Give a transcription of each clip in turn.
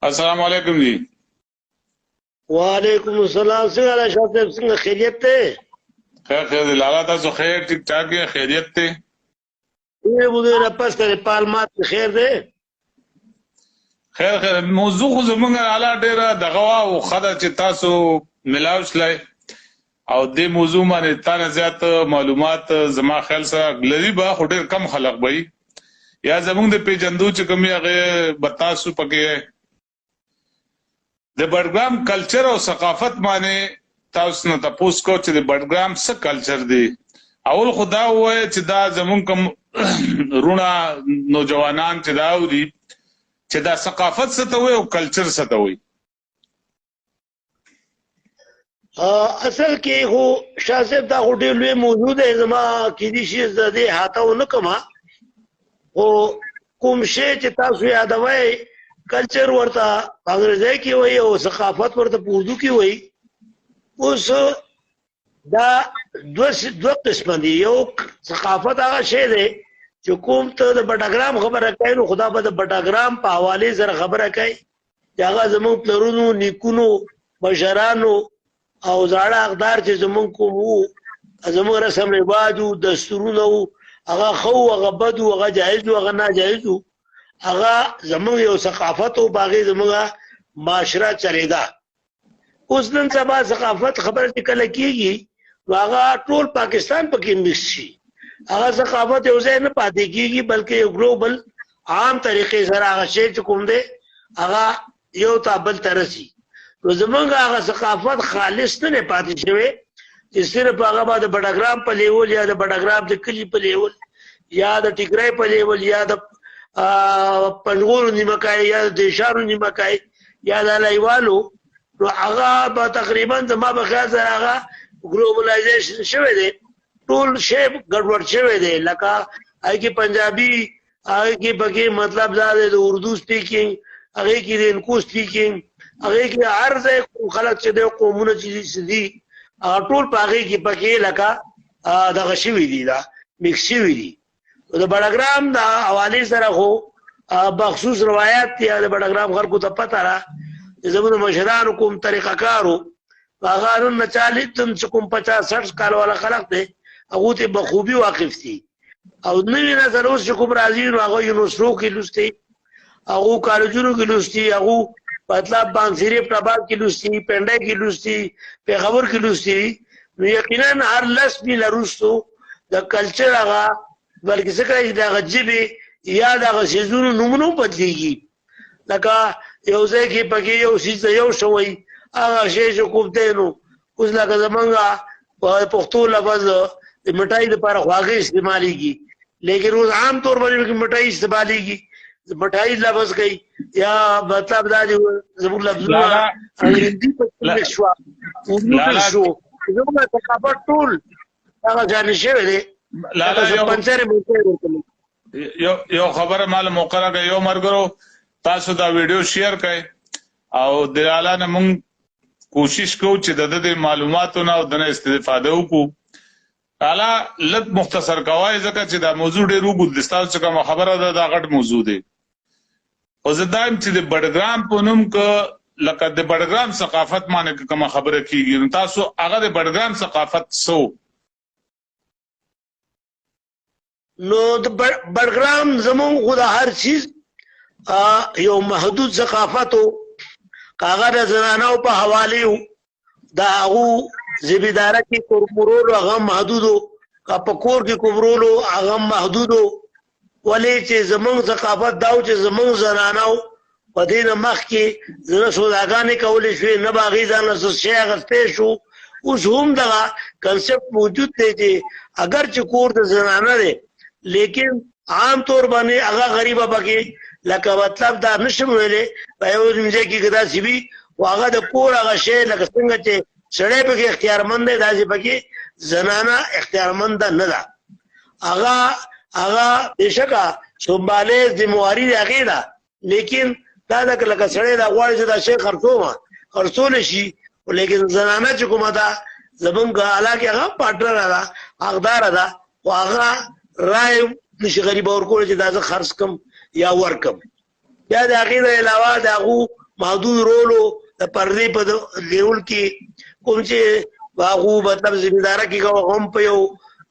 السلام علیکم جی. وعلیکم السلام. څنګه حال شاه صاحب؟ څنګه خیریت ته؟ خیر خیر دی لالا تاسو خیر ټیک ټاک یې خیریت ته؟ یې بده نه پسته پالمات خیر ده. خیر خیر موضوع خو زمونږ لالا ډیره دغه او خدای چې تاسو ملاو شلای او دې موضوع باندې تاسو زیات معلومات زما خیال سره غلري به ډیر کم خلق وي یا زمونږ د پیجندو چې کومي هغه بتاسو پکې د بډګرام کلچر او ثقافت باندې تاسو نه تاسو کو چې د بډګرام څه کلچر دی. اول خدا وای چې دا زمون کوم رونا نوجوانان چې دا ودي چې دا ثقافت څه ته وي او کلچر څه ته وي. اصل کې هو شاه صاحب دا ډېر لوی موضوع دی. زما کې دي شي زده هاته نه کما او کوم شی چې تاسو یادوي کلچر ورته انګریزي کې وایي او ثقافت ورته اردو کې وایي. اوس دا دوه قسم دي. یو ثقافت هغه شی دی چې کوم ته د بټاګرام خبره کوي نو خدا به د بټاګرام په حواله سره خبره کوي چې هغه زموږ پلرونو نیکونو مشرانو او زاړه اقدار چې زموږ کوم وو زموږ رسم رواج او دستورونه هغه خو هغه بد او هغه جایز او هغه ناجایز هغه زموږ یو ثقافت او باغی زموږه معاشره چریدا. اوس نن سبا ثقافت خبره کله کیږي هغه ټول پاکستان پکې مکس شي. هغه ثقافت یو ځای نه پاتې کیږي بلکې یو ګلوبل عام طریقې سره هغه شی چې کوم دی هغه یو تابل ترسي. نو زمونږ هغه ثقافت خالص نه پاتې شوی چې صرف هغه به د بډاګرام په لیول یا د بډاګرام د کلی په لیول یا د ټیګرای په لیول یا د پنځګورو نیمکای یا د شارو نیمکای یا د لایوالو نو هغه به تقریبا زما په خیال سره هغه ګلوبلایزیشن شوی دی. ټول شی ګډوډ شوی دی. لکه هغه کې پنجابي هغه کې پکې مطلب دا دی د اردو سپیکینګ هغه کې د انکو سپیکینګ هغه کې هر ځای خلک چې د قومونو چې دي ټول په هغه کې پکې لکه دغه شوی دی دا مکس شوی دی. د بډاګرام د حواله سره خو بخصوص روایت دی د بډاګرام خلکو ته پته را زموږ مشرانو کوم طریقه کارو هغه نن 40 کوم 50-60 کال والا خلک دی هغه ته بخوبي واقف دي او نوی نظر اوس کوم راځي نو هغه یونیورسيټو کې لوستي هغه کالجونو کې لوستي هغه مطلب بانسيري پرباب کې لوستي پنده کې لوستي په خبر کې لوستي. نو یقینا هر لس بیل روستو د کلچر هغه بلکې څه کوي دا غجبي یا دا سيزونو نومونو بدليږي. لکه یو ځای کې پکې یو سيز یو شوی هغه شی چې کوم دی نو اوس لکه زمونږه په پښتو لفظ د مټای لپاره خواږه استعماليږي لیکن روز عام طور باندې مټای استعماليږي مټای لفظ کوي یا مطلب دا دی زموږ لفظونه انګریزي په شو اردو شو زموږ ثقافت ټول هغه ځان شوی دی. یو خبره مال موقره یو مرګرو تاسو دا ویډیو شیر کړئ او د لالا نه مونږ کوشش کوو چې د معلوماتو نه او د استفاده وکړو. لالا لږ مختصر کوای ځکه چې دا موضوع ډېر وګد لستاو چې کوم خبره ده دا غټ موضوع دی. او زدایم چې د بډګرام په نوم ک لکه د بډګرام ثقافت باندې کوم خبره کیږي نو تاسو هغه د بډګرام ثقافت سو نو د بډګرام زمون خو د هر چیز یو محدود ثقافت او هغه د زنانو په حواله دا هغه زبیداره کې کورمورولو هغه محدودو په کور کې کوبرولو هغه محدودو ولې چې زمونږ ثقافت داو چې زمونږ زنانو په دې مخ کې زنه سوداګانې کولې شوې نه باغی ځان له شي غستې شو. اوس هم دا کنسپټ موجود دی چې اگر چې کور د زنانه دی لیکن عام طور باندې هغه غریبه بګي لکه مطلب دا نشم ویلې په یو ځای کې کدا سی وی واغه د کور هغه شی لکه څنګه چې سړی په اختیارمند دی داسې پکې زنانه اختیارمند نه ده. هغه بشکا سنباله ذمہواری دی هغه ده لیکن دا لکه سړی دا غواړي چې دا شی خرڅول شي لیکن زنانه چې کومه ده زمونږ علاقه هغه پارټنر ده حقدار ده او هغه رائے نشي غریب اور کول چې دا خرڅ کم یا ورکم یا د هغې نه علاوه د هغو محدود رولو د پردې په لیول کې کوم چې هغه مطلب ذمہدارا کې هم په یو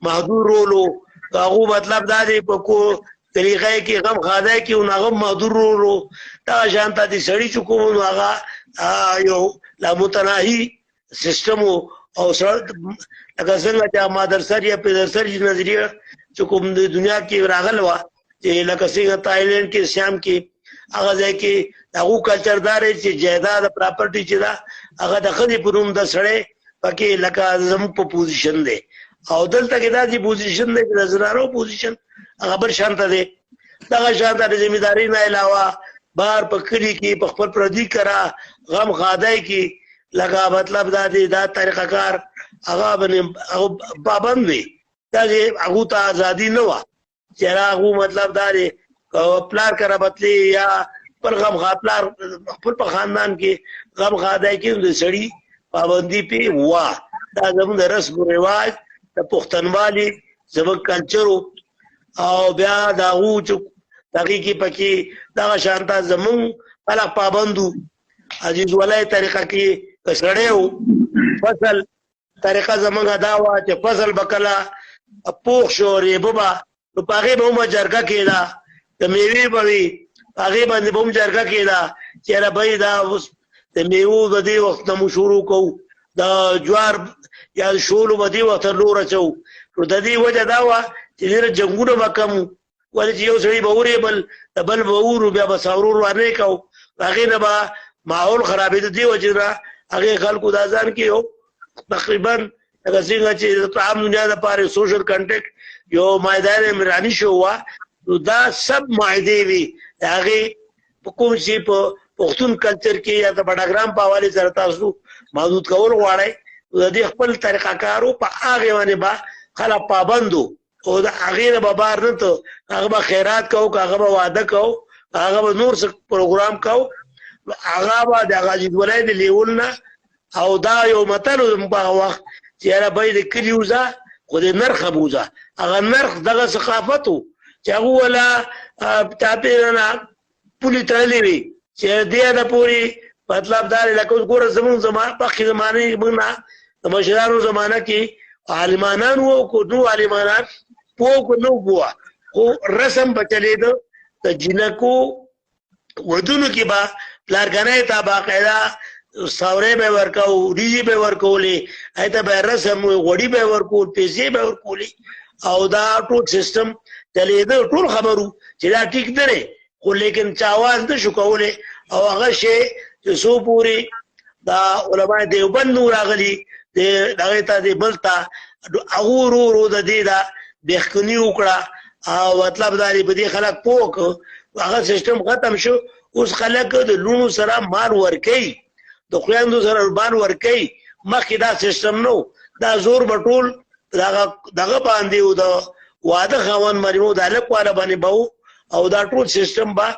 محدود رولو هغه مطلب دا دی په کو طریقې کې غم خاده کې او هغه محدود رولو دا شانته دي سړی چې کوم هغه یو لا متناهي سیستم او سره لکه څنګه چې ما درسر یا په درسر نظریه چې کوم د دنیا کې راغلی وه چې لکه څنګه تایلند کې شام کې هغه ځای کې هغه کلچر دار چې جایداد پراپرټي چې دا هغه د خدي په نوم د سړی پکې لکه زموږ په پوزیشن دی او دلته کې دا چې پوزیشن دی د زنانو پوزیشن هغه بل شانته دی دغه شانته د ذمہداري نه علاوه بار په کلي کې په خپل پردي کرا غم خادای کې لکه مطلب دا دی دا طریقه کار هغه باندې پابند وي دا چې هغه ته ازادي نه وه چې هغه مطلب دا دی پلار کرا بتلی یا پر غم خاطلار خپل په خاندان کې غم خادای کې د سړی پابندي پی وا دا زموږ د رسم او رواج د پښتنوالي زموږ کلچر او بیا دا غو چې دقیقي پکې دا شانته زموږ بلا پابندو عزیز ولای طریقه کې کسړیو فصل طریقه زموږ دا وا چې فصل بکلا پوښ شو ریبوبا نو پاغه به مو جرګه کېدا د میوي بوي هغه باندې بوم جرګه کېدا چې را به دا اوس د میوو د دې وخت نو شروع کو د جوار یا شولو د دې وخت لور چو نو د دې وجه دا وا چې ډېر جنگونه وکم ولې چې یو سړي به اوري بل به اورو بیا به ساورور ورنه کو هغه نه به ماحول خرابې د دې وجه را هغه خلکو د ځان کې یو تقریبا هغه څنګه چې د عام دنیا لپاره سوشل کنټیکټ یو میدان مرانی شو وا نو دا سب معاهده وي هغه په کوم شي په پښتون کلچر کې یا د بډاګرام په حواله سره تاسو محدود کول غواړئ د دې خپل طریقه کارو په هغه باندې با خلک پابندو او د هغه نه به بار نه ته هغه به خیرات کو هغه به واده کو هغه به نور څه پروګرام کو هغه به د غاجید ولایت لیولنا او دا یو متل په وخت چې را به د کلیوزه خو د نرخ بوزه هغه نرخ دغه ثقافتو چې هغه ولا تاپیرنا پولی تړلې وي چې دې د پوری مطلب دا لکه ګوره زمون زمانه په زمانه موږ نه د مشرانو زمانه کې عالمانان وو کو نو عالمانان پوک نو بوا خو رسم بچلید د جنکو ودونو کې با پلارګنې ته باقاعده ساورې به ورکاو ریزي به ورکولې ایته به رسم غوړي به ورکول پیسې به ورکولې او دا ټول سیستم چلید ټول خبرو چې دا ټیک دی خو لیکن چاواز د شو کوله او هغه شی چې سو پوری دا علماء دیوبند نور راغلي د دغه ته د بلتا هغه ورو د دې دا بخکنی وکړه او مطلب دا په دې خلک پوک هغه سیستم ختم شو اوس خلک د لونو سره مال ورکي د خويندو سره مال ورکي مخکې دا سیستم نو دا زور بټول دغه باندې او د واده خوان مرمو د الک والا باندې باو او دا ټول سیستم با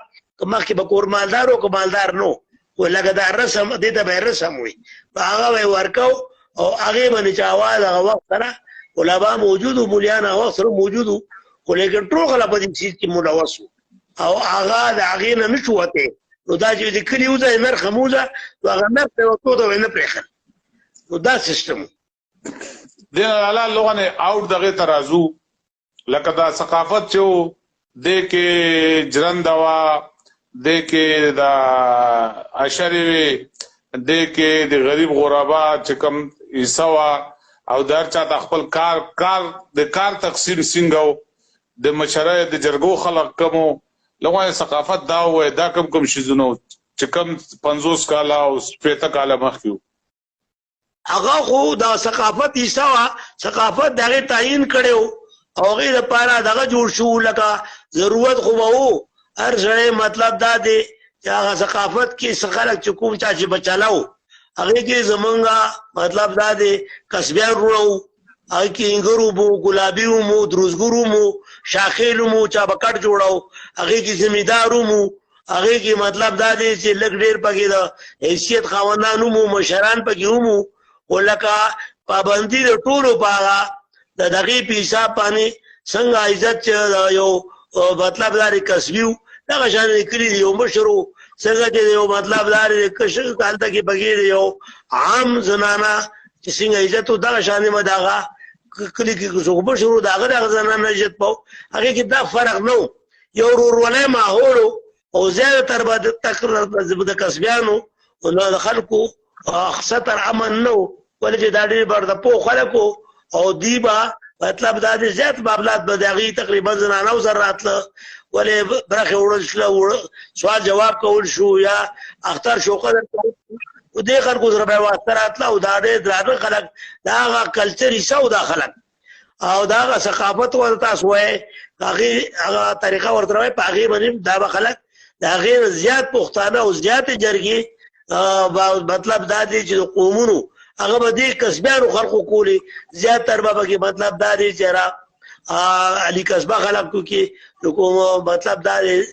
مخکې به کور مالدار او کمالدار نو ولګه دا رسم دې ته به رسم وي هغه ورکاو او هغه باندې چې اواز هغه وخت سره علماء موجود او مليان هغه سره موجود خو لیکن ټول غلا په دې چیز کې ملوث او هغه د هغه نه نشوته نو دا چې د کلیو ځای نرخ موزه هغه نرخ ته وته نه پرېخل نو دا سیستم د الله لغونه اوټ دغه ترازو لکه دا ثقافت چې د کې جرندوا د کې دا اشری د کې د غریب غربا چې کوم ایسوا او درچا د خپل کار د کار تقسیم څنګه د مشره د جرګو خلق کوم لغه ثقافت دا وې دا کوم شیزونو چې کوم 50 کاله او 50 کاله مخکې هغه خو دا ثقافت ایسوا ثقافت دغه تعیین کړو او غیر لپاره دغه جوړ شو لکه ضرورت خو وو هر ځای مطلب دا دی چې هغه ثقافت کې څخه چې کوم چا چې بچالاو هغه کې زمونږه مطلب دا دی کسبیان ورو هغه کې انګورو مو ګلابي مو دروزګورو مو شاخیل مو چا بکټ جوړاو هغه کې زمیدارو مو هغه کې مطلب دا دی چې لګ ډیر پکې دا حیثیت خاوندانو مو مشران پکې مو ولکه پابندي د ټولو پاغه د دغه پیسه پانی څنګه عزت یو مطلب لري کسبیو دا شان کړی یو مشرو څنګه چې یو مطلب دا دی کښ کالته کې بګیر یو عام زنانه چې څنګه عزت او دغه شان مداغه کلی کې څو په شروع دغه زنانه عزت پاو هغه کې دا فرق نو یو ورولې ماحول او زیاده تر بعد تکرار د کسبیانو او د خلکو خطر امن نو ولې دا ډېر برده په خلکو او دیبا مطلب دا دې زیات معاملات به دغه تقریبا زنانه او زراتله ولې برخه وړل شو سوال جواب کول شو یا اختر شو قدر او دې خلکو سره به واسطه راتله او دا ډېر درانه خلک دا کلچر حصہ دا خلک او دا ثقافت ورته تاسو وای هغه طریقه ورته وای په هغه باندې دا خلک دا غیر زیات پښتانه او زیات جرګي مطلب دا دی چې قومونو هغه به دې کسبانو خلقو کولی زیات تر به کې مطلب دا دی چې را علي کسبه خلقو کې کوم مطلب دا دی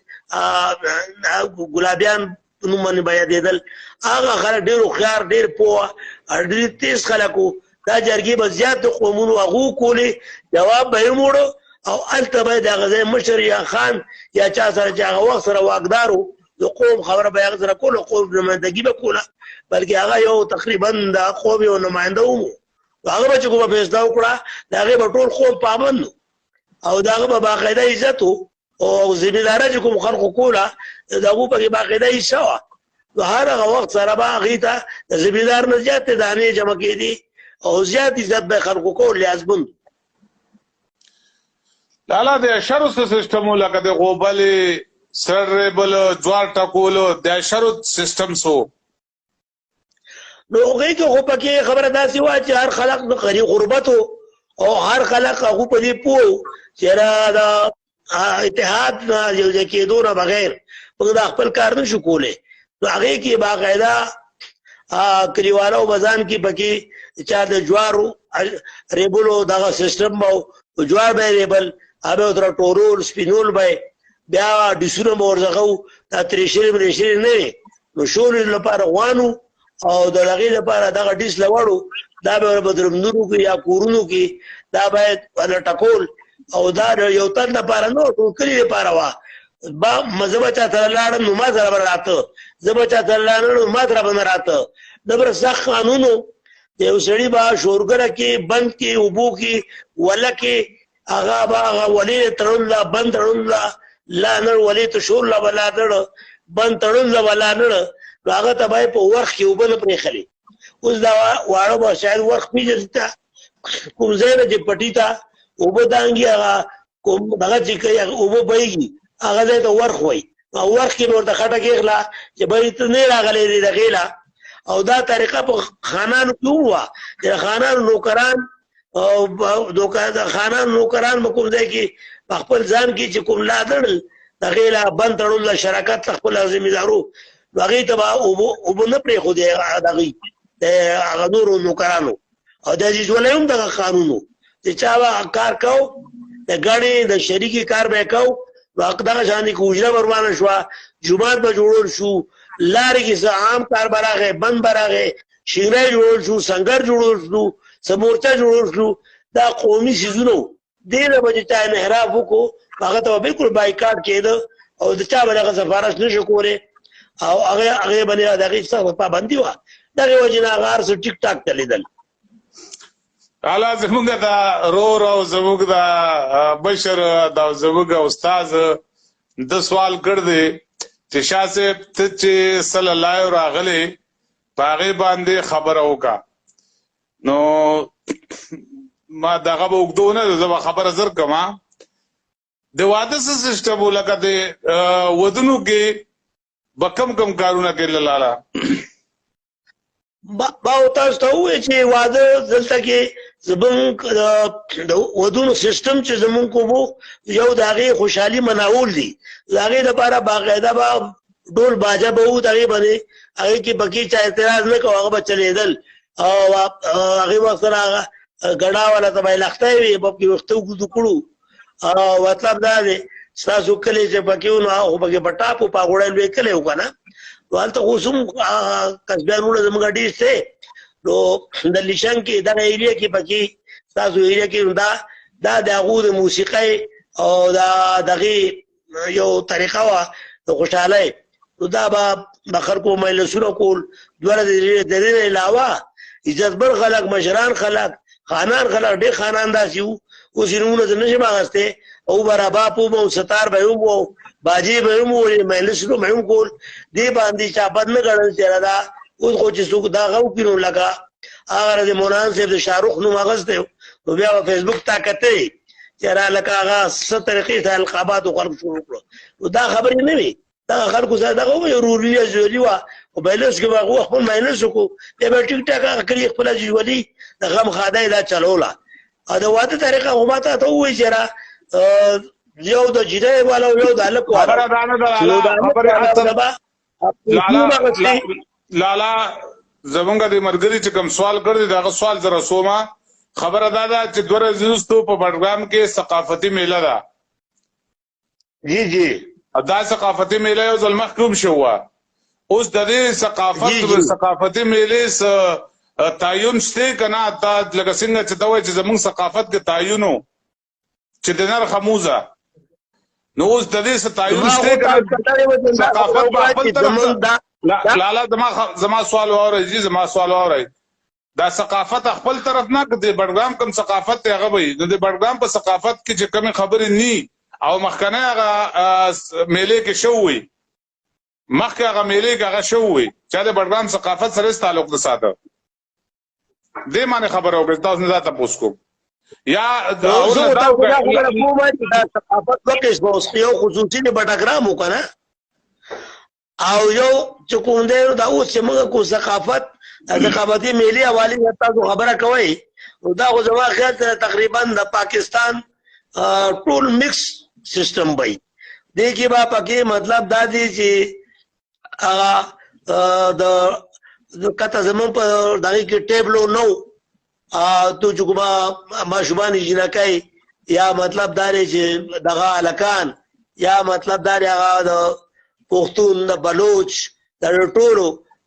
ګلابيان نوم باندې بیا دیدل هغه خلک ډېر خيار ډېر پوه ډېر تیز خلکو دا جرګي به زیات قومونو هغه کولی جواب به موړو او التبه د غزه مشر یا خان یا چا سره چې هغه وخت سره واقدارو د قوم خبره به هغه سره کول قوم نمائندګي به کوله بلکې هغه یو تقریبا د قوم یو نمائنده وو هغه به چې کومه فیصله وکړه دا هغه به ټول قوم پابند او دا هغه به باقاعده عزت او ذمہداري چې کوم خلکو کوله دا هغه په باقاعده حصہ و نو هر هغه وخت سره به هغه ته ذمہدار نه زیات دانې جمع کړي او زیات عزت به خلکو کول لازم لالا د اشرو سیستم لکه د غوبل سربل جوار ټکولو د اشرو سیستم سو نو هغه کې خو پکې خبره داسې و چې هر خلق د غریب غربت او هر خلق هغه په دې پوه چې را د اتحاد نه یو ځکه دونه بغیر په خپل کار نه شو کوله نو هغه کې باقاعده کلیوالو بزان کې پکې چا د جوارو ریبلو دغه سیستم مو جوار به ریبل هغه تر ټورول سپینول به بیا د سونو مورزغو د تریشری برشری نه نو شول لپاره وانو او د لغې لپاره دغه ډیس لوړو دا به بدرمنورو کې یا کورونو کې دا باید ول ټکول او دا یو تن لپاره نو ټول کلی لپاره وا با مزه چا تر لاړ نو ما سره راته زبا چا تر لاړ نو ما سره باندې راته دبر سخت قانونو یو سړي با شورګره کې بند کې وبو کې ولکه هغه با ولې ترون لا بند ترون لا نر ولې ته شور لا بلا دړ بند ترون لا ولا نړ هغه ته به په ورخ کې وبنه پرې خلی اوس دا واړو به شاید ورخ پیژنتا کوم ځای نه پټی تا وبدانګي هغه کوم دغه چې کوي وب بېږي هغه ځای ته ورخ وای او ورخ کې ورته خټه کېغلا چې به ته نه راغلې دی دغیلا او دا طریقه په خانانو کې ووا چې خانانو نوکران او دوکان خانان نوکران کوم ځای کې خپل ځان کې چې کوم لا دړل دغیلا بند تړل شراکت خپل ذمہدارو هغه ته او نه پرې خو دی هغه نور نوکرانو او د دې ولهم د قانونو چې چا کار کو د غاړي د شریکي کار به کو واقعا شانې کوجره ورمانه شو جمعات به جوړول شو لارې کې عام کار براغه بند براغه شیره جوړول شو سنگر جوړول شو سمورچا جوړول شو دا قومي سيزونو دغه به چې انحراف وکړو هغه ته بالکل بایکاټ کېده او د چا بلغه سفارش نشو کوله او هغه باندې دغه څه پابندي و دغه وجنه غار سو ټیک ټاک تلیدل اعلی زموږ دا رو زموږ دا بشر دا زموږ استاد د سوال کړ دې چې شاسه ته چې صلی الله راغله پاغه باندې خبره وکا نو ما دغه وګدونه زما خبره زر کما د واده سیستم لکه د ودونو کې بکم کم کارونه کې لاله با تاسو ته وې چې واده دلته کې زبون د ودونو سیستم چې زمون کوو یو دغه خوشحالي مناول دي هغه لپاره باقاعده با ډول باجه به و دغه باندې هغه کې بکی چا اعتراض نه کوي هغه به چلیدل او هغه وخت راغه غډا ولا ته لختای وي په کې وخت وګړو او مطلب دا دی تاسو کله چې پکېونو او پکې پټاپو پاغوړل وکړي وکنه والته اوسم کسبانونه زموږ ډیر څه نو د لیشن کې دا ایریا کې پکې تاسو ایریا کې دا د هغه موسیقي او دا دغه یو طریقه وا د خوشاله نو دا به د خلکو مجلسونه کول دوه د دې علاوه عزتمن خلک مشران خلک خانان خلک ډېر خانان داسې وو اوس یې نومونه زه نشم اخیستی او به رباب وم او ستار به هم و باجې به هم و مجلسونه به هم کول دې باندې چا بد نه ګڼل چې دا اوس خو چې څوک دا غو کړي نو لکه هغه د مولانا صاحب د شاهرخ نوم اخیستی نو بیا به فیسبوک تا کتئ چې را لکه هغه څه طریقې ته القاباتو خلک شروع کړو نو دا خبرې نه وي دغه خلکو سره دغه ضروري ضروري وه خو مجلس کې به هغه خپل مجلس وکړو بیا به ټیک ټاک هغه کړي خپله ژوندي د غم خاده یې دا چلوله او د واده طریقه خو ما ته ووایي چې را یو د جنۍ والا او یو د هلک والا لالا زمونږ د ملګري چې کوم سوال کړی دغه سوال زه رسومه خبره دا ده چې 2 ورځې وروسته په بډګرام کې ثقافتي میله ده جی جی دا ثقافتي میله یو ځل مخکې هم شوه اوس د دې ثقافتي میلې تعین شته که نه تا لکه څنګه چې ته وایې چې زموږ ثقافت کې تعین و چې د نر خموزه نو اوس د دې څه تعین شته که نه ثقافت په خپل طرف لالا زما سوال واورئ جي زما سوال واورئ دا ثقافت خپل طرف نه که د بډګرام کوم ثقافت دی هغه به وي نو د بډګرام په ثقافت کې چې کومې خبرې ني او مخکنی هغه میلې کې شوی مخکې هغه میلې کې هغه شوی چې د بډګرام ثقافت سره تعلق نه ساته دې باندې خبره وکړه تاسو نه دا تاسو کوم یا دا ثقافت وکړ اوس یو خصوصي د بډګرام وکنه او یو چې کوم دی دا اوس چې موږ کو ثقافت ثقافتي میلې حواله تاسو خبره کوي نو دا خو زما خیال ته تقریبا د پاکستان ټول مکس سیستم وي دې کې با پکې مطلب دا دی چې هغه د کته زمون په دغه کې ټیبلو نو تو چې کومه ماشومان جنکای یا مطلب دا دی چې دغه الکان یا مطلب دا دی هغه د پښتون د بلوچ د ټولو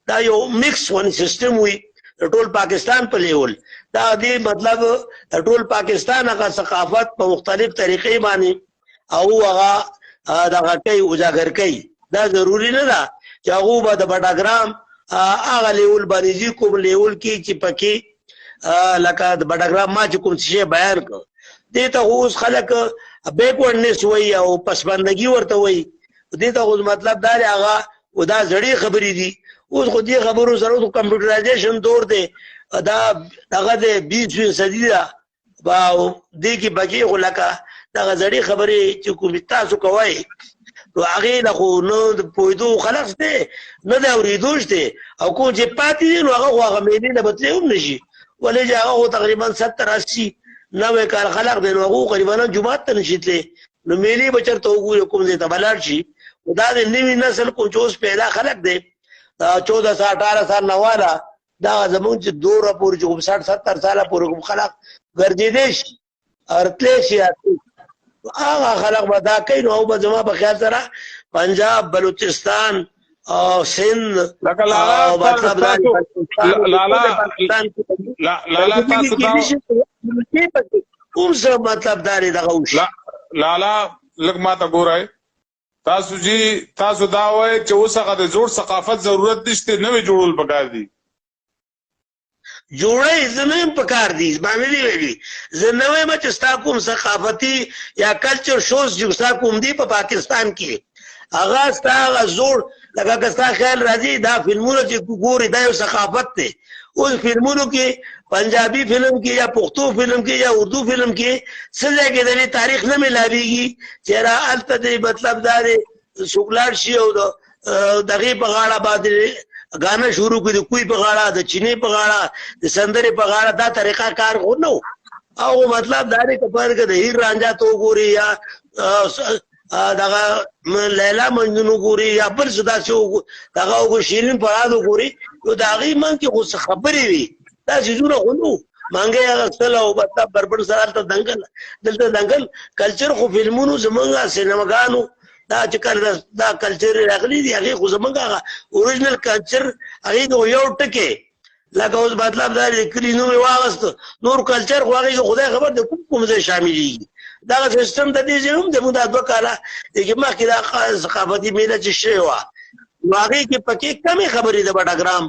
دا یو مکس ون سیستم وي د ټول پاکستان په لیول دا دی مطلب د ټول پاکستان هغه ثقافت په مختلف طریقې باندې او هغه دغه کوي اجاګر کوي دا ضروري نه ده چې هغه به د بډګرام هغه لیول باندې ځي کوم لیول کې چې پکې لکه د بډګرام ما چې کوم شی بیان کړ دې ته اوس خلک بیکورډنس وایي او پسماندګي ورته وایي دې ته اوس مطلب دا دی هغه و دا زړې خبرې دي اوس خو دې خبرو سره د کمپیوټرایزیشن دور دی دا هغه د 20 صدی ده دې کې بګي خو لکه دغه زړې خبرې چې کوم تاسو کوئ نو هغې نه خو نه د پوهېدو خلق شته نه د اورېدو شته او کوم چې پاتې دي نو هغه خو هغه میلې نه به تللی هم نه شي ولې چې هغه خو تقریبا 70-80-90 کال خلق دی نو هغه قریبا جومات ته نه شي تللی نو میلې به چېرته وګوري کوم ځای ته به لاړ شي دا د نوي نسل کوم چې اوس پیدا خلق دی 14 سال 18 سال نه والا دا زمونږ چې دوره پورې چې کوم 60-70 ساله پورې کوم خلق ګرځېدی شي او تللی شي هغه خلق به دا کوي نو او به زما په خیال سره پنجاب بلوچستان او سند او مطلب دا لالا تاسو کوم څه مطلب دا دی دغه وشي لالا لږ ماته ګورئ تاسو جی تاسو دا وایئ چې اوس هغه د جوړ ثقافت ضرورت نشته نوې جوړول پکار دي جوړې زمين پکار دي باندې دی ویلي زه نه وایم چې ستا کوم ثقافتي یا کلچر شوز چې ستا کوم دی په پاکستان کې هغه ستا زور لکه که ستا خیال راځي دا فلمونه چې ګوري دا یو ثقافت دی اوس فلمونو کې پنجابي فلم کې یا پښتو فلم کې یا اردو فلم کې څه ځای کې د تاریخ نه ملاویږي چې را هلته دی مطلب دا دی شوکلاټ شي او دغې په غاړه باندې غانا شروع کړي کوئی په غاړه د چینه په غاړه د سندره په غاړه دا طریقه کار خو نو او مطلب دا دی کپر کې د هیر رانجا تو ګوري یا دغه لیلا مجنون ګوري یا بل صدا شو دغه شیرین پرادو ګوري نو دا غي من کې خو خبرې وي دا شجونه غنو مانګه هغه سره او مطلب بربر سره ته دلته دنګل کلچر خو فلمونو زمونږه سینماګانو دا چې کله دا کلچر راغلي دي هغه خو زمونږ هغه اوریجنل کلچر هغه یو ټکی لکه اوس مطلب دا کلی نو واغست نور کلچر خو هغه خدای خبر د کوم ځای شاملېږي دا سیستم د دې هم د موږ د دوه کاله چې مخکې دا ثقافتي میله چې شوی وه نو هغه کې پکې کمې خبرې د بټاګرام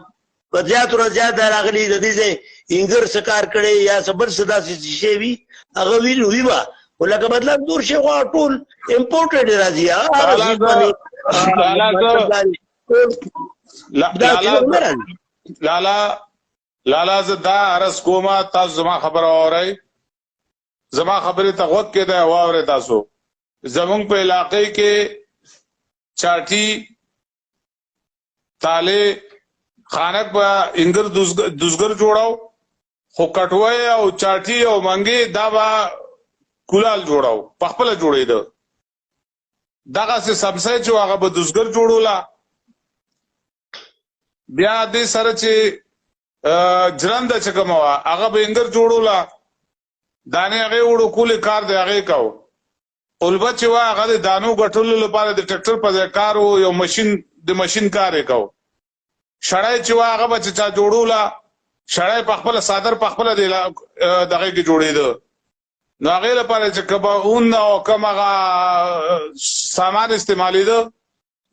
په زیات ور زیات راغلي د دې انګر سکار کړي یا صبر صدا شي وی هغه وی وا ولکه مطلب دور شي غوا ټول امپورټډ راځي لالا زدا عرض کومه تاسو زما خبره اورئ زما خبره ته غوږ کې ده واورئ تاسو زمونږ په علاقې کې چاټي تاله خانک با انګر دوزګر جوړاو خو کټوي او چاټي او منګي دا با کولال جوړاو پخپل جوړې ده دغه څه سبسه چې هغه به دوزګر جوړولا بیا دې سره چې جرند چې کومه هغه به انګر جوړولا دانه هغه وړو کولې کار دی هغه کاو اولبه چې وا هغه د دانو غټولو لپاره د ټریکټر په ځای کار او یو ماشين د ماشين کار وکاو شړای چې وا هغه بچ چا جوړولا شړای په خپل صادر په خپل دغه کې جوړېده نو هغه لپاره چې کبا اون او کومه سامان استعمالي ده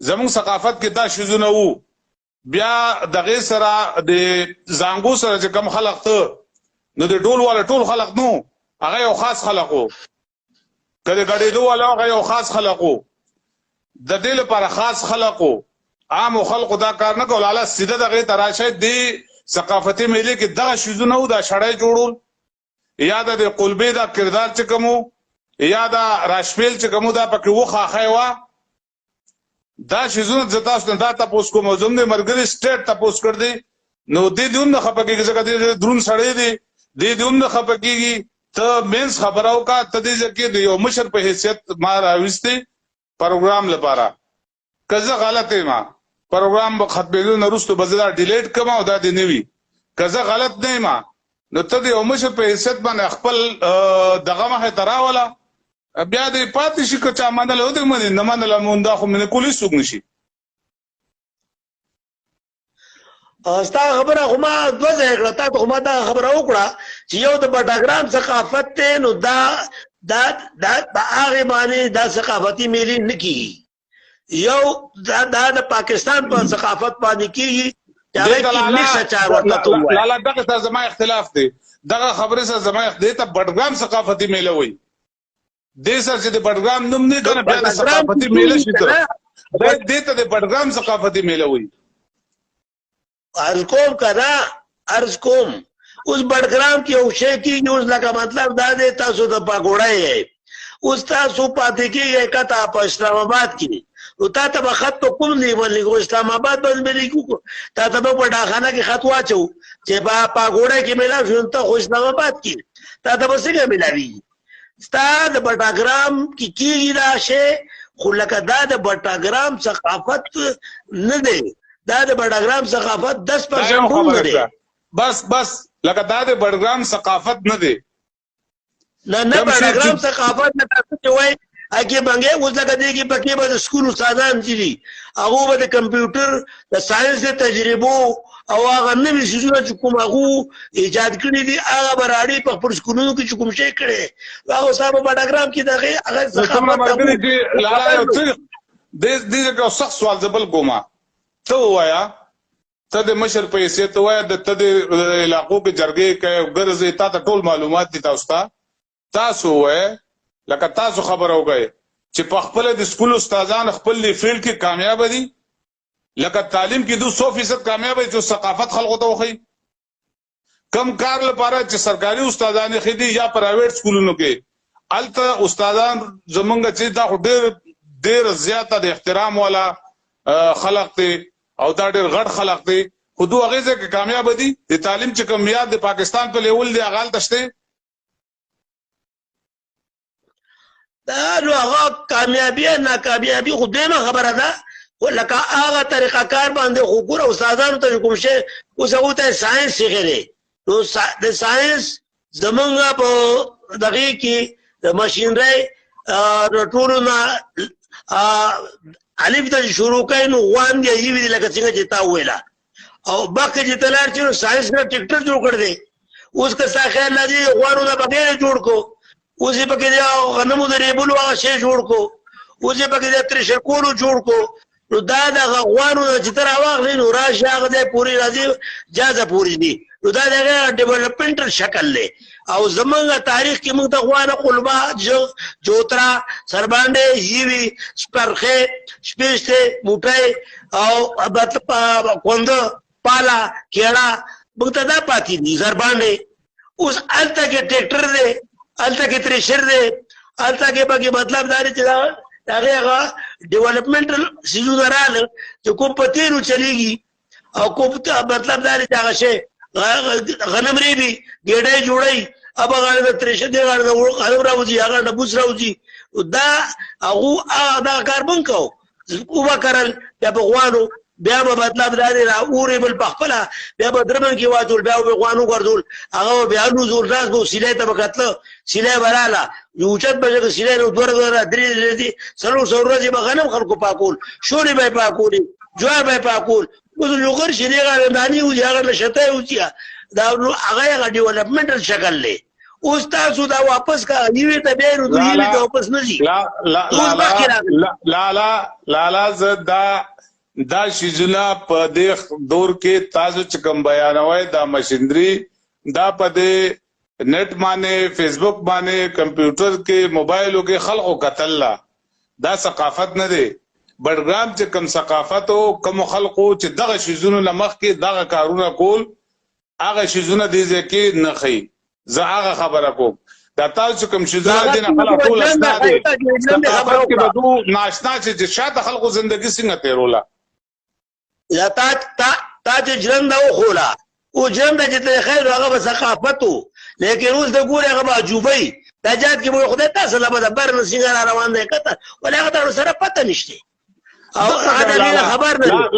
زموږ ثقافت کې دا شذونه وو بیا دغه سره د زنګو سره چې کم خلق ته نو د ډول والا ټول خلق نو هغه یو خاص خلقو کله غړې دوه والا هغه یو خاص خلقو د دې لپاره خاص خلقو عام خلق دا کار نه کول اعلی سیده دغه تراشه دی ثقافتي میلې کې دغه شذونه وو دا شړای جوړول یا د قلبي دا کردار چې کومو یا دا راشپیل چې کومو دا پکې وخه خایوا دا شذونه زتا ستنده تاسو کوم زموږ مرګري سټیټ تاسو کړ دي نو دې دوم نه خپګيږي ځکه دې درون سړې دي دې دوم نه خپګيږي ته مینس خبرو کا ته دې ځکه د یو مشر په حیثیت ما راوستي پروګرام لپاره کزه غلطه ما پروګرام په ختمېدو نه وروسته بزدا ډیلیټ کما او دا دې نیوي کزه غلط نه ما نو ته د یو مشر په حیثیت باندې خپل دغه مخه تراوله بیا دې پاتې شي که چا منل او دې منل نه منل مونږ دا خو مې کولی سوق نشي ستا خبره خو ما دوه ځای کړه تا خو ما دا خبره وکړه چې یو د بټاګرام ثقافت ته نو دا هغه باندې دا ثقافتي میلې نه کیږي یو دا د پاکستان په ثقافت باندې کیږي لالا دغه سره زما اختلاف دی دغه خبره سره زما اختلاف ته بټګرام ثقافتي میله وي دې سره چې د بټګرام نوم نه کنه بیا د ثقافتي میله شي ته دې ته د بټګرام ثقافتي میله وي ارز کوم کنه ارز کوم اوس بټګرام کې او شی کې اوس لکه مطلب دا دی تاسو د پاګوړای اوس تاسو پاتې کېږئ کته په اسلام آباد کې او تا ته به خط کوم لیول لیکو اسلام آباد باندې لیکو تا ته په ډاخانه کې خط واچو چې په پاګوړای کې ملا شو ته خو اسلام آباد کې تا ته به څنګه ملاوي ستا د بټاګرام کې کېږي دا شی خو لکه دا د بټاګرام ثقافت نه دی دا د بټاګرام ثقافت 10% هم نه دی بس لکه دا د بټاګرام ثقافت نه دی نه بټاګرام ثقافت نه تاسو وایي اګه بنګه اوس لکه دی کې پکې به سکول استادان دي هغه به د کمپیوټر د ساينس د تجربو او هغه نوې شیزونه چې کوم هغه ایجاد کړی دي هغه براړي په خپل سکولونو کې کوم شي کړي هغه صاحب بټاګرام کې دغه هغه ثقافت دې کې سخت سوال زبل کومه ته وایا ته د مشر په حیثیت وایا د ته د علاقو کې جرګې کې ګرځي تا ته ټول معلومات دي تاسو وای لکه تاسو خبر اوګئ چې په خپل د سکول استادان خپل فیلډ کې کامیاب دي لکه تعلیم کې 200% کامیاب دي چې ثقافت خلکو ته وخی کم کار لپاره چې سرکاري استادان خېدي یا پرایویټ سکولونو کې الته استادان زمونږ چې دا ډېر زیاته د احترام والا خلق دي او دا ډېر غټ خلق دي خو دوه غیزه کې کامیاب دي د تعلیم چې کمیات د پاکستان په لیول دی اغال تشته دا نو هغه کامیابی ناکامیابی خو دې خبره ده ولکه هغه طریقه کار باندې خو ګور استادانو ته کوم شي اوس هغه ته ساينس څخه نو د ساينس زمونږ په دغه کې د ماشينري ټولونه الف د شروع کین وان دی وی لکه څنګه چې تا ویلا او باقي چې تلار چې ساينس نه ټیکټر جوړ کړ دې اوس که څه خیال لږه غوړو نه بغیر جوړ کو اوسې پکې دا غنمو د ریبلو هغه شی جوړ کو اوسې پکې د ترشکولو جوړ کو نو دا د غوانو چې تر واغلی نو راشه هغه د پوری راځي جازه پوری دي نو دا د ډیولپمنټل شکل لې او زمونږ تاریخ کې موږ د غوانه قلبا جوترا سربانډه هیوی سپرخه سپېشته موټای او کوند پالا کېړه موږ ته دا پاتې دي سربانډه اوس الته کې ټریکټر دی الته کې تریشر دی الته کې باقي مطلب دا چې هغه ډیولپمنټل سيزونه رااله چې کوم په تیرو چلیږي او کوم مطلب دا چې هغه شی غنم ریبي ګډه جوړي اب هغه د تریشر دی هغه غنم راوځي هغه نبوس راوځي دا هغه دا کاربن کو او وکړل بیا په غوانو بیا به مطلب دا دی را اورې بل پخپله بیا به درمن کې واچول بیا به غوانو ګرځول هغه بیا نوزول راز به سیلای ته به کتله سیلای به راله اوچت به چې سیلای نو دوه درې څلور سوه ورځې به غنم خلکو پاکول شورې به یې پاکولې جوار به یې پاکول اوس لوغر شیلې غارنداني وځي هغه له شتی وځي دا هغه ډیولپمنټل شکل دی اوس تاسو دا واپس کا یوې ته بیا نو یوې ته واپس نه ځي لالا زه دا شیزونه په دې دور کې تاسو چې کوم بیانوي دا مشندري دا په دې نت باندې فیسبوک باندې کمپیوټر کې موبایلو کې خلقو قتل دا ثقافت نه دی بډګرام چې کوم ثقافت او کوم خلقو چې دغه شیزونه لمخ کې دغه کارونه کول هغه شیزونه دې ځکه نه خي زه هغه خبره کوم دا تاسو کوم شیزونه دې نه خلق ټول استاد ثقافت کې بدو ناشنا چې شاته خلقو ژوندۍ څنګه تیروله یا تا چې ژوند او خولا او ژوند چې ته خیر هغه به ثقافت وو لیکن اوس د ګورې هغه به عجوبه دا جات کې به خدای تاسو له به بر نه څنګه روان دی کته ولا هغه سره پته نشته او هغه خبر نه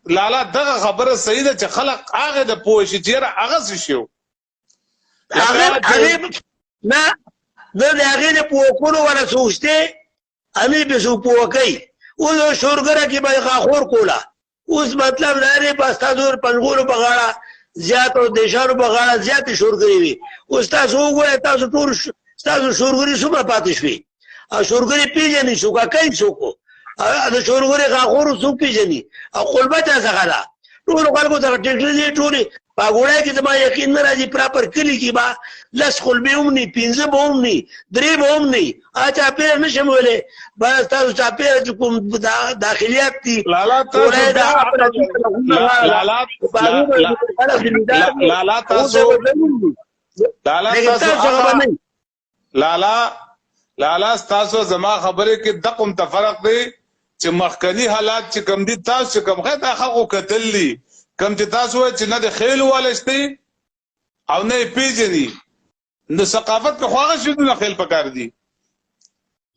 لالا دغه خبره صحیح ده چې خلق هغه د پوه شي چې هغه څه شو هغه نه هغه د پوه کولو ولا سوچته امي به سو پوه کوي اوس شورګره کې به غاخور کولا اوس مطلب لري پاستازور پنګورو په غاړه زیات او دیشارو په غاړه زیات شورګری وي اوس تاسو وګورئ تاسو ټول تاسو شورګری څومره پاتې شوي او شورګری پیژنې شو کا کوي څوک دا شورګری غاخور څوک پیژني او قلبت څنګه ده ټول خلکو ته ټیکلې ټولې پاګوړای کې زما یقین نه راځي پراپر کلی کې با لس قلبې هم ني 15 به هم ني 3 به هم ني اچھا پیر نشم ویلې بس تاسو چا پیر کوم داخليات دي لالا تاسو زما خبره کې دقم تفرق دی چې مخکنی حالات چې کم دي تاسو کم غته خلکو کتللی کم چې تاسو چې نه د خیل والشتي او نه پیژني د ثقافت په خواغه شي نه خیل پکار دي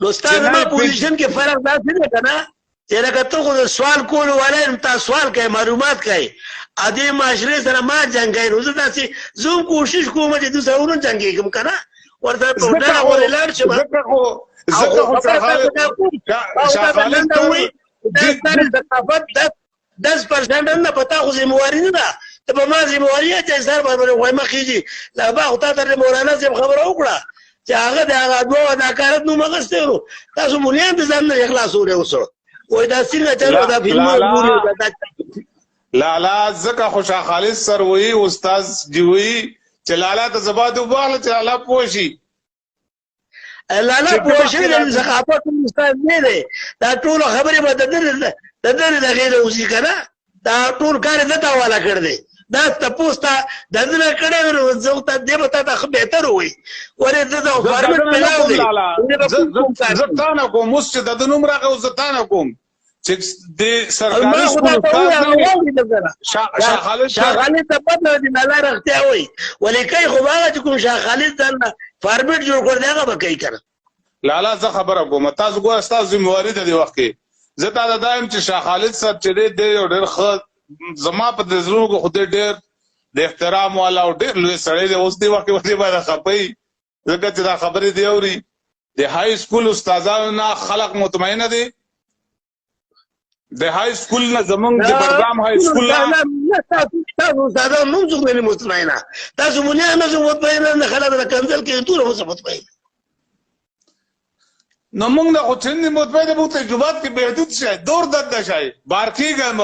نو ستاسو ما پوزیشن کې فرق دا څه دی کنه چې لکه ته خو سوال کول ولای تاسو سوال کوي معلومات کوي ادي معاشره سره ما جنگای روزه تاسو زوم کوشش کوم چې تاسو ورون جنگي کوم کنه ورته په ډېر ولر چې زکه خو ثقافت 10% نه پتا خو ذمہواری نه ده ته په ما ذمہواری چې سر باندې وای مخېږي لا با خو ته مولانا صاحب خبره وکړه چې هغه د هغه دوه اداکارت نو مغسترو تاسو مولین د ځان نه اخلاص وره وسو وای دا څنګه چلو دا فلمونه لالا زکه خوشا خالص سر وی استاد جوی چې لالا ته زبادو وغله چې لالا پوشي لالا پوشي د ثقافت استاد نه دی دا ټول خبره بدل دغه غیر اوسې کنه دا ټول کار نه تا والا کړ دې دا تاسو ته دنه کړه زه ته دې به تاسو به تر وي ورې زه فارمټ پلاو دي زه تا نه کوم مست د نوم راغو زه تا نه کوم چې د سرکاري سکول شاغالي ته بدل دي نه راغتیا وي ولیکي خو هغه چې کوم شاغالي دنه فارمټ جوړ کړ دغه به کوي کنه لالا زه خبره کوم تاسو ګور تاسو ذمہواری د وخت کې زه تا دا دایم چې شاه خالد صاحب چې ډېر ښه زما په نظرونو کې خو ډېر د احترام والا او ډېر لوی سړی دی اوس دی وخت باندې باندې خپي ځکه چې دا خبرې دی اوري د های سکول استادانو نه خلق مطمئن دي د های سکول نه زمونږ د پروګرام های سکول تاسو استادانو نو څنګه مطمئن تاسو مونږ نه مطمئن نه خلک د کنځل کې ټول مو مطمئن نو موږ نه خو څنګه مطمئن مو تجربات کې محدود شي دور دد شي بارکیګم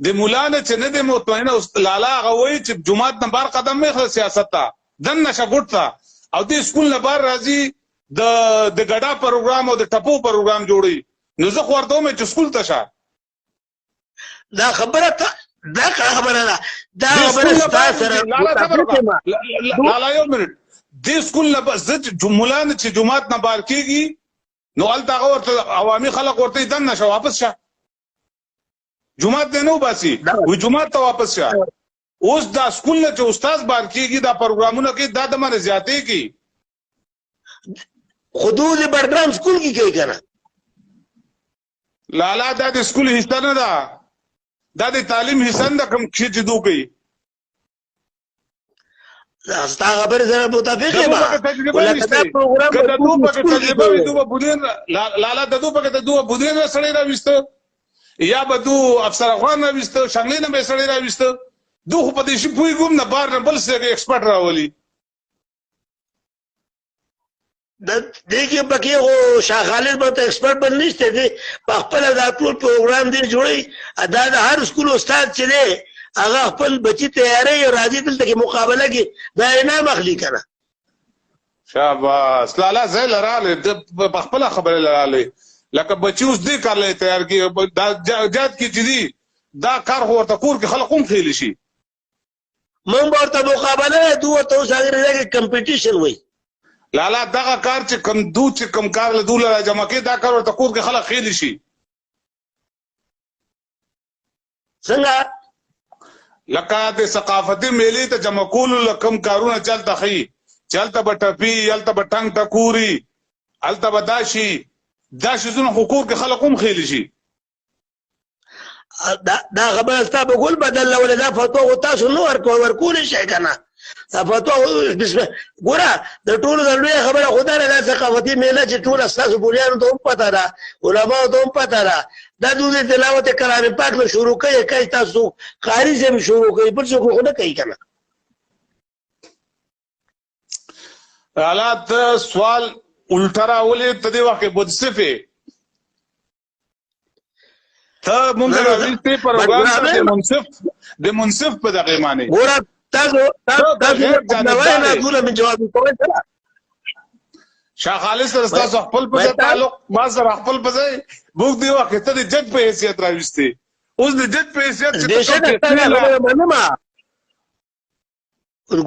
د مولانا چې نه د مطمئن او لالا غوي چې جمعات نه بار قدم نه خل سیاست ته دن نشه ګټه او د سکول نه بار راځي د ګډا پروګرام او د ټپو پروګرام جوړي نو زه خو ورته مې چې سکول ته شه دا خبره ده تاسو سره لالا یو منټ د سکول نه بس مولانا چې جمعات نه بار کیږي نو الته ورته عوامي خلک ورته دن نشه واپس شه جمعات دې نو باسي وي جمعات ته واپس شه اوس دا سکول نه چې استاد بار کیږي دا پروګرامونه کې دا د باندې زیاتې کی حدود بردرام سکول کې کوي کنه لالا دا د سکول حصہ نه ده دا د تعلیم حصہ نه کوم چې دو کوي استا خبر سره متفق یم ولکه دا پروګرام د دوه په تجربه وي دوه بودین لالا د دوه په دوه بودین سره راويسته یا به دو افسر افغان راويسته شنګلې نه به سره راويسته دوه په دې شي پوي ګم نه بار نه بل څه ایکسپرت راولي دیکھیے پکې او شاه خالد به ایکسپرت بن نشته دي په خپل د ټول پروګرام دی جوړي ادا د هر سکول استاد چې دی هغه خپل بچی تیاری راځي دلته کې مقابله کې دا انعام اخلي کنه شاباش لالا زه لراله د خپل خبره لراله لکه بچی اوس دې کار لې تیار کی دا جات کی چې دي دا کار ورته کور کې خلک هم خېل شي مونږ ورته مقابله دوه تو څنګه کې کمپټیشن وای لالا دغه کار چې کم دو چې کم کار له دوله را جمع کې دا کار ورته کور کې خلک خېل شي څنګه لکه د ثقافتي میلې ته جمع کول لکم کارونه چلته خي چلته بټپی یلته بټنګ ټکوري الته بداشي دا شزونه حقوق کې خلک هم خېل شي دا خبره ستا په ګول بدل ولا دا فتوا تاسو نو ورکول شي کنه دا فتوا ګوره د ټولو د لوی خبره خدای نه ثقافتي میله چې ټول اساس بولیانو ته هم پته ده علماء ته هم پته ده دا دوی تلاوت کلام پاک له شروع کوي تاسو قاری سے شروع کوي پر څه خو نه کوي کنه حالات سوال الټرا ولې ته دی واکه بدصفه ته مونږ راځي پروګرام د منصف په دغه معنی ګوره تاسو نه ټول من جواب کوي شاه خالد سره تاسو خپل په تعلق ما سره خپل په ځای بوګ دی واکه ته د جج په حیثیت راوستي اوس د جج په حیثیت چې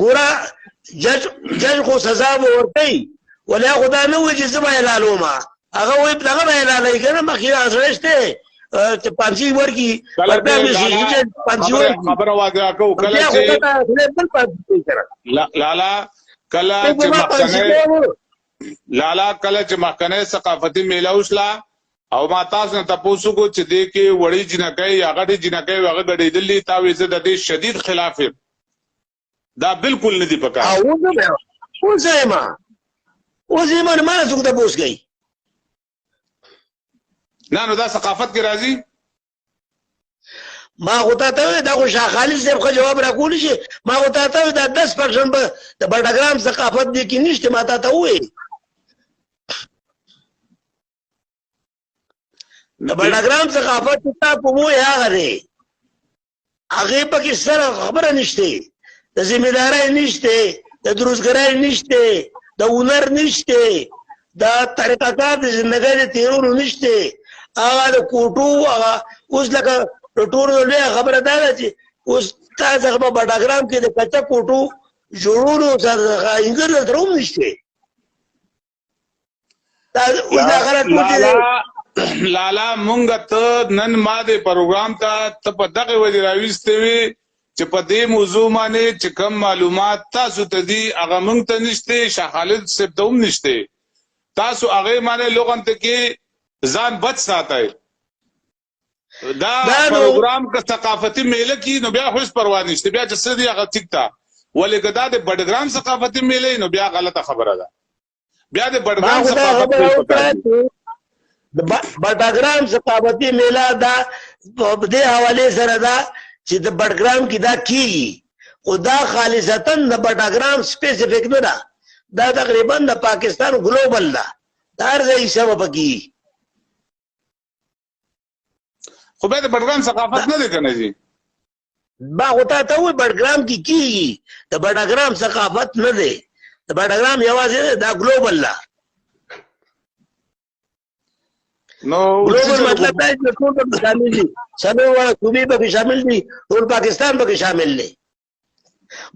ګوره جج خو سزا ورکړي ولا خدای نه وایي چې زما اعلانوما هغه وایي دغه اعلان کنه مخې راځرشته ته پانسی ورکی ورته مې پانسی ورکی خبر واګه کو کله چې لالا کله چې محکنه ثقافتي میلاوسلا او ما تاسو ته تاسو کو چې دې کې وړي جنکې هغه دې جنکې هغه غړېدلې تاویزه د دې شدید خلاف دا بالکل نه دی پکا او زما ما څنګه ته پوس گئی نه نو دا ثقافت کې راځي ما غوته ته دا خو شاه خالد صاحب خو جواب راکول شي ما غوته ته دا 10% به د بډګرام ثقافت دي کې نشته ما ته وې د بډګرام ثقافت ته په مو یا غره هغه پکې سره خبره نشته د ذمہداري نشته د دروزګرای نشته د هنر نشته د طریقې د ژوندۍ تیرولو نشته هغه د کوټو هغه اوس لکه ټول له خبره ده چې اوس تاسو په بډاګرام کې د کچا کوټو جوړولو سره انګر دروم نشته دا غلط لالا مونږ ته نن ما د پروګرام ته په دغه وجه راويستې وي چې په دې موضوع باندې چې کوم معلومات تاسو ته دي هغه مونږ ته نشته شاه خالد صاحب ته هم نشته تاسو هغه باندې لوګان ته کې ځان بچ ساتای دا پروګرام کا ثقافتي میله کې نو بیا هیڅ پروا نشته بیا چې سړي هغه ټیک تا ولې کدا د بډګرام ثقافتي میله نو بیا غلطه خبره ده بیا د بډګرام ثقافتي د بډګرام ثقافتي میله دا په دې حواله سره دا چې د بډګرام کې دا کیږي او دا خالصتا د بډګرام سپیسیفیک نه ده دا تقریبا د پاکستان ګلوبل ده دا هر ځای حصه به پکې خو بیا د بډګرام ثقافت نه دی که نه جي؟ ما خو تا ته ووایي بډګرام کې کېږي، د بډګرام ثقافت نه دی، د بډګرام یوازې دا ګلوبل ده. نو ګلوبل مطلب دا چې ټول پکې شامل دي، څلور واړه صوبې پکې شامل دي، ټول پاکستان پکې شامل دی،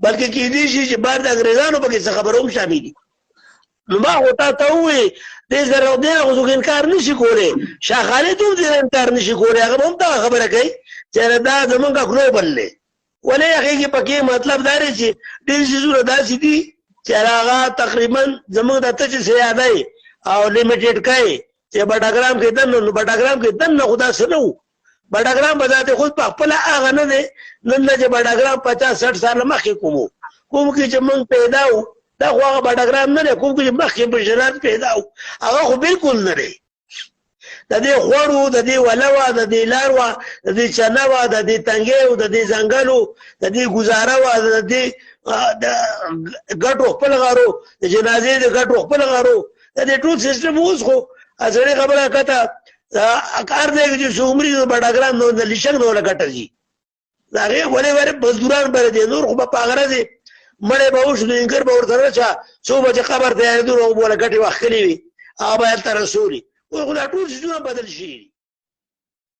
بلکې کېدای شي چې بعد د انګریزانو پکې څه خبره هم شامل دي. نو ما خو تا ته ووایي دې سره دې خو څوک انکار نه شي کولی، شاه خالد هم دې انکار نه شي کولی، هغه به هم دغه خبره کوي چې دا زمونږ ګلوبل دی. ولې هغې کې پکې مطلب دا دی چې ډېر څیزونه داسې دي چې هغه تقریبا زمونږ د ته چې څه یادوي او لیمیټډ کوي چې بډګرام کې دننه، نو بډګرام کې دننه خو داسې نه وو. بډګرام به ذات خود په خپله هغه نه دی، نن نه چې بډګرام 50-60 ساله مخکې کوم کې چې موږ پیدا وو، دا خو هغه بډګرام نه دی، کوم کې چې مخکې بشرات پیدا وو هغه خو بالکل نه دی. د دې خوړ وو، د دې وله وه، د دې لار وه، د دې چنه وه، د دې تنګې وو، د دې ځنګل وو، د دې ګزاره وه، د دې ګټو خپل غارو، د جنازې د ګټو خپل غارو، د دې ټول سیسټم اوس خو اصلي خبره کته کار دی چې څومره د بډګرام نو د لیشک نو لګټه دي دا غي ولې مزدوران بر دي، نور خو په غره دي مړې به وښ د انګر به ورته چا څو بجې قبر ته یې دوه ولا ګټي وخلې وي هغه به تر رسولي او خو دا ټول څه بدل شي.